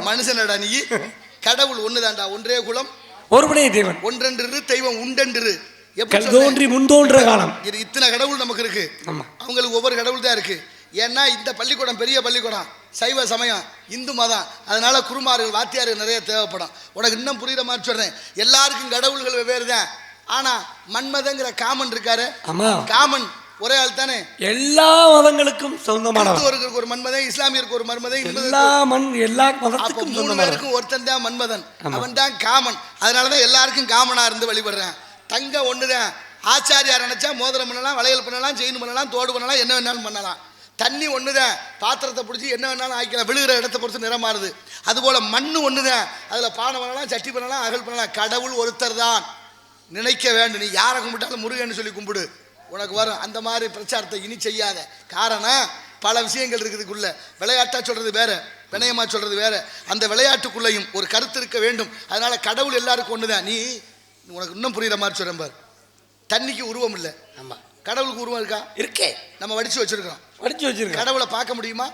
மனுஷனடா நீ. கடவுள் ஒண்ணுதான்டா, ஒன்றே குலம் ஒருபடியே தேவன், ஒன்றென்று தெய்வம் உண்டென்று. தோன்றி முன்தோன்ற காலம். இத்தனை கடவுள் நமக்கு இருக்கு, அவங்களுக்கு ஒவ்வொரு கடவுள் தான் இருக்கு. ஏன்னா இந்த பள்ளிக்கூடம் பெரிய பள்ளிக்கூடம், சைவ சமயம், இந்து மதம், அதனால குருமார்கள் வாத்தியார்கள் நிறைய தேவைப்படும். உனக்கு இன்னும் புரியுற மாதிரி சொல்றேன், எல்லாருக்கும் கடவுள்கள் வெவ்வேறு தான். ஆனா மன்மதங்கிற காமன் இருக்காரு, காமன் ஒரே ஆள் தானே, எல்லா மதங்களுக்கும் சொந்தமானவர். ஒரு மன்மதன், இஸ்லாமியருக்கு ஒரு மன்மதன், எல்லா மதத்துக்கும் மூணு பேருக்கும் ஒருத்தன் தான் மன்மதன், அவன் தான் காமன். அதனாலதான் எல்லாருக்கும் காமனா இருந்து வழிபடுறேன். தங்கம் ஒண்ணுதான், ஆச்சாரியார் நினைச்சா மோதிரம் பண்ணலாம், வளையல் பண்ணலாம், செயின் பண்ணலாம், தோடு பண்ணலாம், என்ன வேணாலும் பண்ணலாம். தண்ணி ஒண்ணுதான், பாத்திரத்தை பிடிச்சி என்ன வேணாலும் ஆக்கிக்கலாம், விழுகிற இடத்தை பொறுத்து நிறம் மாறுது. அதுபோல மண்ணு ஒண்ணுதான், அதுல பானை பண்ணலாம், சட்டி பண்ணலாம், அகல் பண்ணலாம். கடவுள் ஒருத்தர் தான், நினைக்க வேண்டும். நீ யாரை கும்பிட்டாலும் முருகன்னு சொல்லி கும்பிடு, உனக்கு வரும். அந்த மாதிரி பிரச்சாரத்தை இனி செய்யாத. காரணம் பல விஷயங்கள் இருக்குதுக்குள்ள. விளையாட்டா சொல்றது வேற, வினயமா சொல்றது வேற. அந்த விளையாட்டுக்குள்ளையும் ஒரு கருத்து இருக்க வேண்டும். அதனால கடவுள் எல்லாருக்கும் ஒண்ணுதான். நீ உனக்கு இன்னும் புரியுற மாதிரி சொல்றேன் பாரு. தண்ணிக்கு உருவம் இல்லை, ஆமா, கடவுளுக்கு உருவம் இருக்கா? இருக்கே, நம்ம வடிச்சு வச்சிருக்கோம். கடவுளை பார்க்க முடியுமா?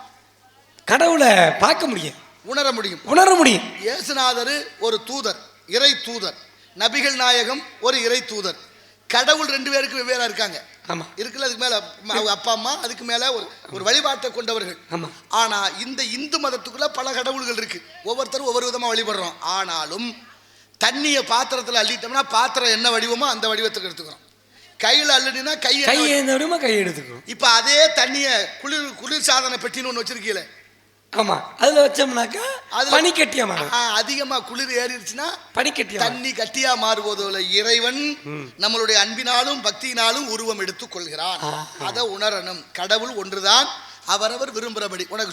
கடவுளை பார்க்க முடியும், உணர முடியும், உணர முடியும். இயேசுநாதர் ஒரு தூதர், இறை தூதர். நபிகள் நாயகம் ஒரு இறை தூதர். கடவுள் ரெண்டு பேருக்கு வெவ்வேறா இருக்காங்க. ஆமா, இருக்குல்ல. அதுக்கு மேல அப்பா அம்மா, அதுக்கு மேல ஒரு வழிபாட்டை கொண்டவர்கள். ஆமா. ஆனா இந்த இந்து மதத்துக்குள்ள பல கடவுள்கள் இருக்கு, ஒவ்வொருத்தரும் ஒவ்வொரு விதமா வழிபடுறோம். ஆனாலும் தண்ணியை பாத்திரத்தில் அள்ளிட்டோம்னா பாத்திரம் என்ன வடிவமோ அந்த வடிவத்துக்கு எடுத்துக்கிறோம். கையில் அள்ளினா கை எடுத்துக்கிறோம். இப்ப அதே தண்ணியை குளிர் சாதன பெட்டின்னு ஒன்று வச்சிருக்கீங்களே, ஆமா, அதுல வச்சோம்னாக்கா அது பனிக்கட்டியா மாறும். அதிகமா குளிர் ஏறிடுச்சுன்னா பனிக்கட்டியா, தண்ணி கட்டியா மாறுவதில்லை. இறைவன் நம்மளுடைய அன்பினாலும் பக்தியினாலும் உருவம் எடுத்துக் கொள்கிறான். அதை உணரணும். கடவுள் ஒன்றுதான், அவரவர் விரும்புகிறபடி. உனக்கு